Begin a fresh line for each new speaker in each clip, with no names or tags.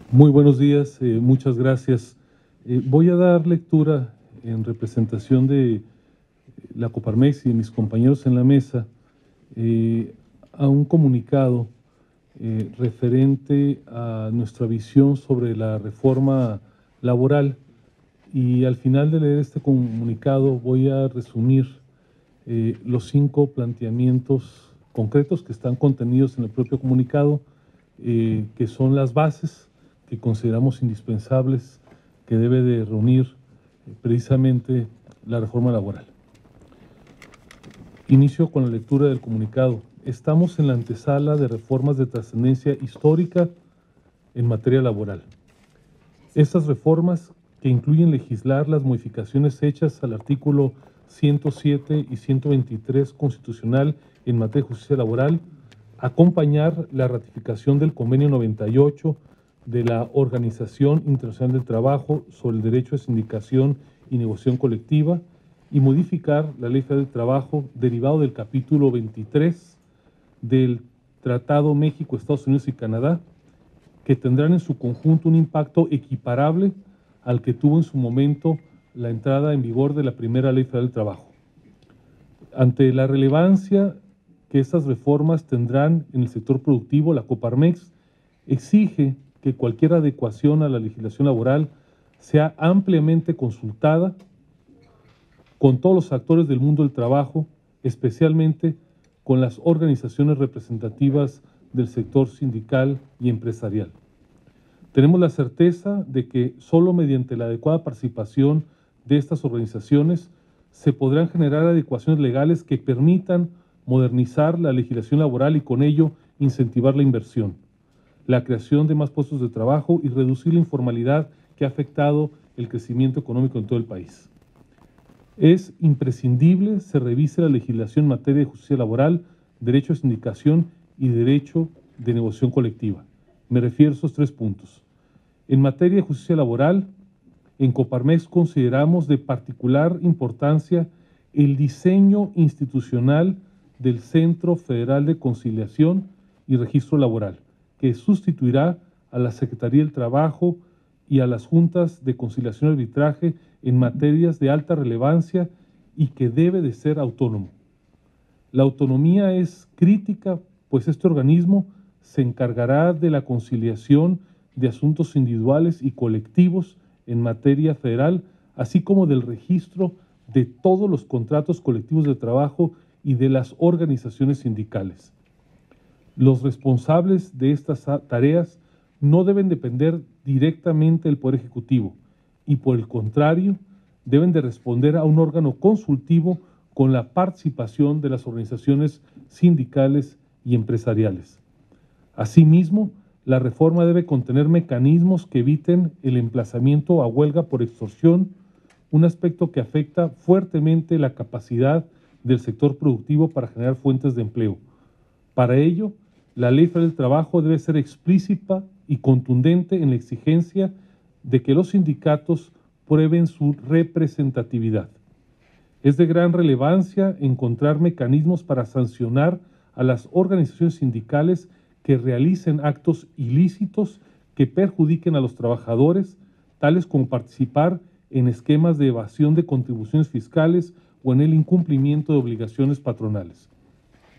Muy buenos días, muchas gracias. Voy a dar lectura en representación de la Coparmex y de mis compañeros en la mesa a un comunicado referente a nuestra visión sobre la reforma laboral. Y al final de leer este comunicado voy a resumir los 5 planteamientos concretos que están contenidos en el propio comunicado, que son las bases que consideramos indispensables que debe de reunir precisamente la reforma laboral. Inicio con la lectura del comunicado. Estamos en la antesala de reformas de trascendencia histórica en materia laboral. Estas reformas, que incluyen legislar las modificaciones hechas al artículo 107 y 123 constitucional en materia de justicia laboral, acompañar la ratificación del convenio 98 de la Organización Internacional del Trabajo sobre el derecho de sindicación y negociación colectiva y modificar la Ley Federal del Trabajo derivado del capítulo 23 del Tratado México, Estados Unidos y Canadá, que tendrán en su conjunto un impacto equiparable al que tuvo en su momento la entrada en vigor de la primera Ley Federal del Trabajo. Ante la relevancia que estas reformas tendrán en el sector productivo, la Coparmex exige que cualquier adecuación a la legislación laboral sea ampliamente consultada con todos los actores del mundo del trabajo, especialmente con las organizaciones representativas del sector sindical y empresarial. Tenemos la certeza de que solo mediante la adecuada participación de estas organizaciones se podrán generar adecuaciones legales que permitan modernizar la legislación laboral y con ello incentivar la inversión, la creación de más puestos de trabajo y reducir la informalidad que ha afectado el crecimiento económico en todo el país. Es imprescindible se revise la legislación en materia de justicia laboral, derecho de sindicación y derecho de negociación colectiva. Me refiero a esos 3 puntos. En materia de justicia laboral, en Coparmex consideramos de particular importancia el diseño institucional del Centro Federal de Conciliación y Registro Laboral, que sustituirá a la Secretaría del Trabajo y a las juntas de conciliación y arbitraje en materias de alta relevancia y que debe de ser autónomo. La autonomía es crítica, pues este organismo se encargará de la conciliación de asuntos individuales y colectivos en materia federal, así como del registro de todos los contratos colectivos de trabajo y de las organizaciones sindicales. Los responsables de estas tareas no deben depender directamente del Poder Ejecutivo y, por el contrario, deben de responder a un órgano consultivo con la participación de las organizaciones sindicales y empresariales. Asimismo, la reforma debe contener mecanismos que eviten el emplazamiento a huelga por extorsión, un aspecto que afecta fuertemente la capacidad del sector productivo para generar fuentes de empleo. Para ello, la Ley Federal del Trabajo debe ser explícita y contundente en la exigencia de que los sindicatos prueben su representatividad. Es de gran relevancia encontrar mecanismos para sancionar a las organizaciones sindicales que realicen actos ilícitos que perjudiquen a los trabajadores, tales como participar en esquemas de evasión de contribuciones fiscales o en el incumplimiento de obligaciones patronales.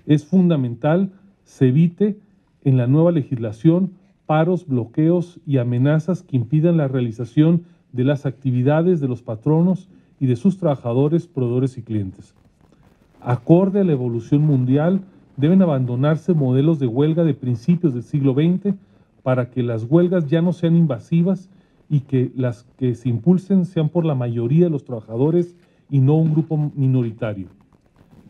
Es fundamental se evite en la nueva legislación paros, bloqueos y amenazas que impidan la realización de las actividades de los patronos y de sus trabajadores, proveedores y clientes. Acorde a la evolución mundial, deben abandonarse modelos de huelga de principios del siglo XX para que las huelgas ya no sean invasivas y que las que se impulsen sean por la mayoría de los trabajadores y no un grupo minoritario.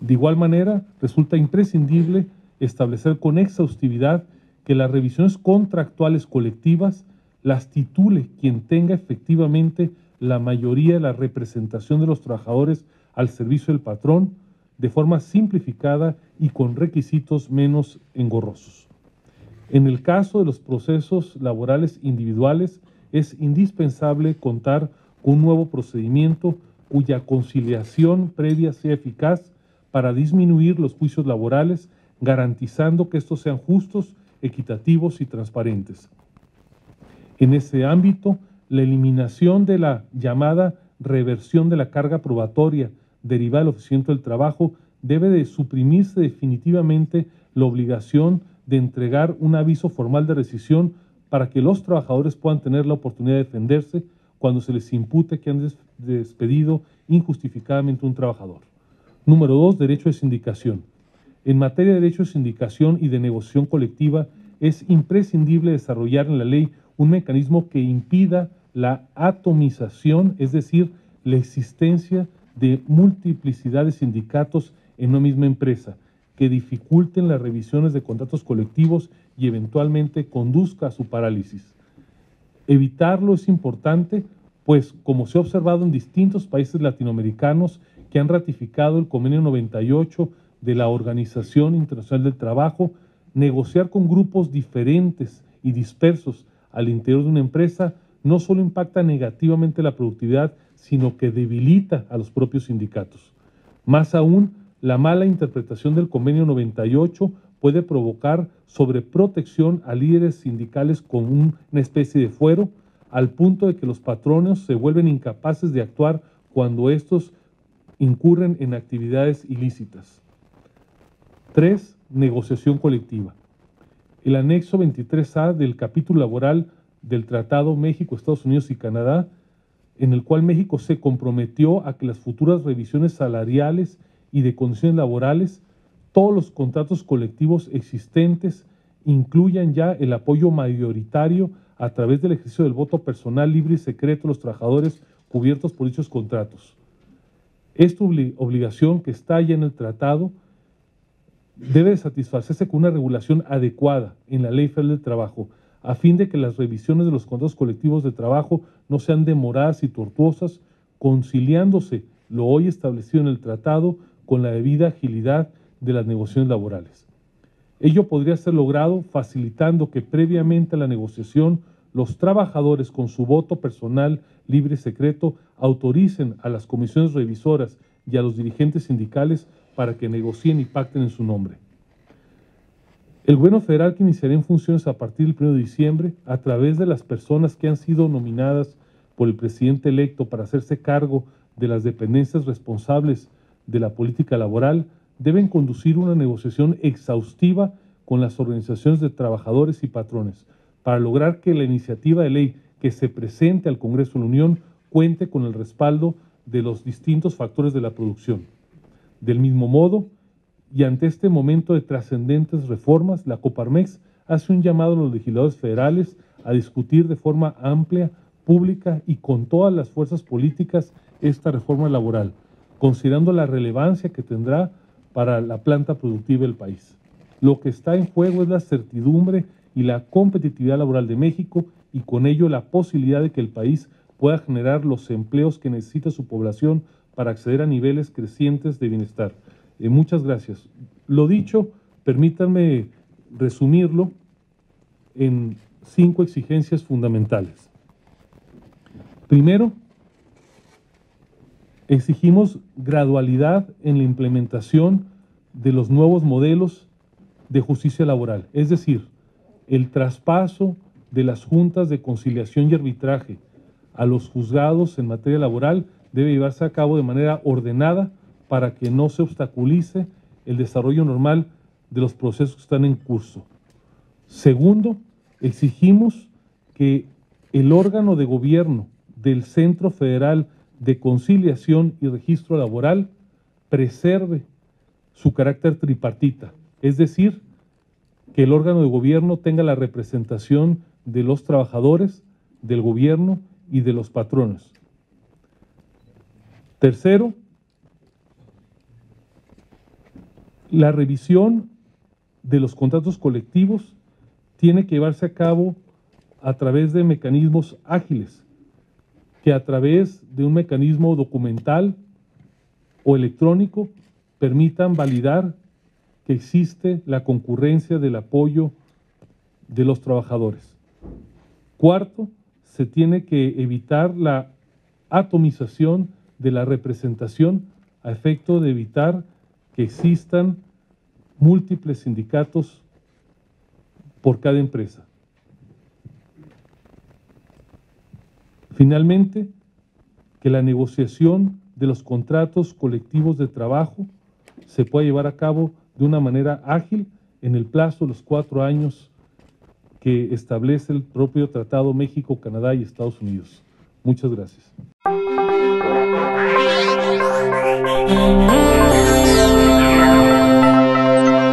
De igual manera, resulta imprescindible establecer con exhaustividad que las revisiones contractuales colectivas las titule quien tenga efectivamente la mayoría de la representación de los trabajadores al servicio del patrón, de forma simplificada y con requisitos menos engorrosos. En el caso de los procesos laborales individuales, es indispensable contar con un nuevo procedimiento cuya conciliación previa sea eficaz para disminuir los juicios laborales, garantizando que estos sean justos, equitativos y transparentes. En ese ámbito, la eliminación de la llamada reversión de la carga probatoria derivada del ofrecimiento del trabajo debe de suprimirse definitivamente la obligación de entregar un aviso formal de rescisión para que los trabajadores puedan tener la oportunidad de defenderse cuando se les impute que han despedido injustificadamente a un trabajador. Número 2, derecho de sindicación. En materia de derecho de sindicación y de negociación colectiva, es imprescindible desarrollar en la ley un mecanismo que impida la atomización, es decir, la existencia de multiplicidad de sindicatos en una misma empresa, que dificulten las revisiones de contratos colectivos y eventualmente conduzca a su parálisis. Evitarlo es importante, pues como se ha observado en distintos países latinoamericanos que han ratificado el Convenio 98 de la Organización Internacional del Trabajo, negociar con grupos diferentes y dispersos al interior de una empresa no solo impacta negativamente la productividad, sino que debilita a los propios sindicatos. Más aún, la mala interpretación del Convenio 98 puede provocar sobreprotección a líderes sindicales con una especie de fuero, al punto de que los patronos se vuelven incapaces de actuar cuando estos incurren en actividades ilícitas. 3. Negociación colectiva. El anexo 23A del capítulo laboral del Tratado México, Estados Unidos y Canadá, en el cual México se comprometió a que las futuras revisiones salariales y de condiciones laborales, todos los contratos colectivos existentes incluyan ya el apoyo mayoritario a través del ejercicio del voto personal libre y secreto de los trabajadores cubiertos por dichos contratos. Esta obligación que está ya en el tratado debe satisfacerse con una regulación adecuada en la Ley Federal del Trabajo, a fin de que las revisiones de los contratos colectivos de trabajo no sean demoradas y tortuosas, conciliándose lo hoy establecido en el tratado con la debida agilidad de las negociaciones laborales. Ello podría ser logrado facilitando que previamente a la negociación los trabajadores con su voto personal libre y secreto autoricen a las comisiones revisoras y a los dirigentes sindicales para que negocien y pacten en su nombre. El gobierno federal, que iniciará en funciones a partir del 1 de diciembre, a través de las personas que han sido nominadas por el presidente electo para hacerse cargo de las dependencias responsables de la política laboral, deben conducir una negociación exhaustiva con las organizaciones de trabajadores y patrones para lograr que la iniciativa de ley que se presente al Congreso de la Unión cuente con el respaldo de los distintos factores de la producción. Del mismo modo, y ante este momento de trascendentes reformas, la Coparmex hace un llamado a los legisladores federales a discutir de forma amplia, pública y con todas las fuerzas políticas esta reforma laboral, considerando la relevancia que tendrá para la planta productiva del país. Lo que está en juego es la certidumbre y la competitividad laboral de México y con ello la posibilidad de que el país pueda generar los empleos que necesita su población para acceder a niveles crecientes de bienestar. Muchas gracias. Lo dicho, permítanme resumirlo en 5 exigencias fundamentales. Primero, exigimos gradualidad en la implementación de los nuevos modelos de justicia laboral, es decir, el traspaso de las juntas de conciliación y arbitraje a los juzgados en materia laboral debe llevarse a cabo de manera ordenada para que no se obstaculice el desarrollo normal de los procesos que están en curso. Segundo, exigimos que el órgano de gobierno del Centro Federal de Conciliación y Registro Laboral preserve su carácter tripartita, es decir, que el órgano de gobierno tenga la representación de los trabajadores, del gobierno y de los patronos. Tercero, la revisión de los contratos colectivos tiene que llevarse a cabo a través de mecanismos ágiles, que a través de un mecanismo documental o electrónico permitan validar que existe la concurrencia del apoyo de los trabajadores. Cuarto, se tiene que evitar la atomización de la representación a efecto de evitar que existan múltiples sindicatos por cada empresa. Finalmente, que la negociación de los contratos colectivos de trabajo se pueda llevar a cabo de una manera ágil en el plazo de los 4 años que establece el propio Tratado México, Canadá y Estados Unidos. Muchas gracias.